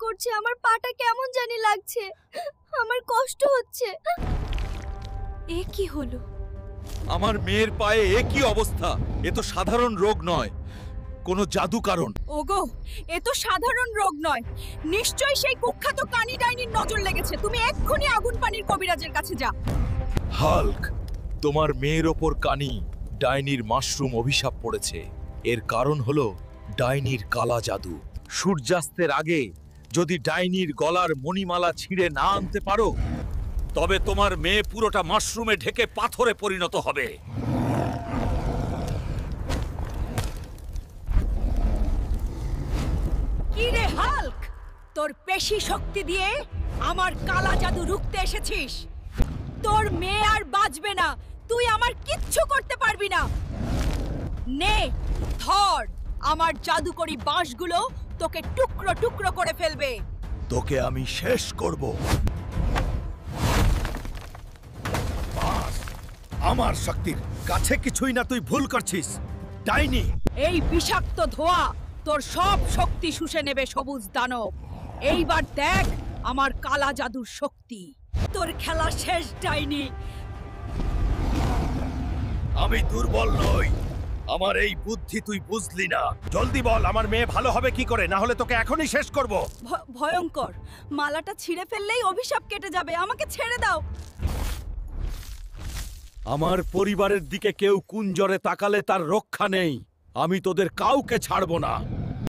করছে, আমার পাটা কেমন জানি লাগছে, আমার কষ্ট হচ্ছে। এ কি হলো? আমার মেয়ের পায়ে এ কি অবস্থা? এ তো সাধারণ রোগ নয়, কোনো জাদু কারণ। ওগো, এ তো সাধারণ রোগ নয়, নিশ্চয়ই সেই কুখ্যাত কানি ডাইনির নজর লেগেছে। তুমি এক্ষুনি আগুন পানির কবিরাজের কাছে যা। হাল্ক, তোমার মেয়ের ওপর কানি ডাইনির মাশরুম অভিশাপ পড়েছে। এর কারণ হলো ডাইনির কালা জাদু। সূর্যাস্তের আগে যদি ডাইনির গলার মণিমালা ছিঁড়ে না আনতে পারো, তবে তোমার মেয়ে পুরোটা মাশরুমে ঢেকে পাথরে পরিণত হবে। কি রে হাল্ক, তোর পেশি শক্তি দিয়ে আমার কালা জাদু রুখতে এসেছিস? তোর মেয়ে আর বাঁচবে না, তুই আমার কিচ্ছু করতে পারবি না। নে, ধর, আমার জাদুকরি বাঁশগুলো তোকে টুকরো টুকরো করে ফেলবে। তোকে আমি শেষ করব। আমার শক্তির কাছে কিছুই না, তুই ভুল করছিস ডাইনি। এই বিষাক্ত ধোঁয়া তোর সব শক্তি শুষে নেবে সবুজ দানব। এইবার দেখ আমার কালা জাদুর শক্তি। তোর খেলা শেষ ডাইনি। আমি দুর্বল নই, আমার এই বুদ্ধি তুই বুঝলি না। জলদি বল, আমার মেয়ে ভালো হবে কি করে? না হলে তোকে এখনই শেষ করব। ভয়ঙ্কর, মালাটা ছিঁড়ে ফেললেই অভিশাপ কেটে যাবে, আমাকে ছেড়ে দাও। আমার পরিবারের দিকে কেউ কুঞ্জরে তাকালে তার রক্ষা নেই। আমি তোদের কাউকে ছাড়ব না।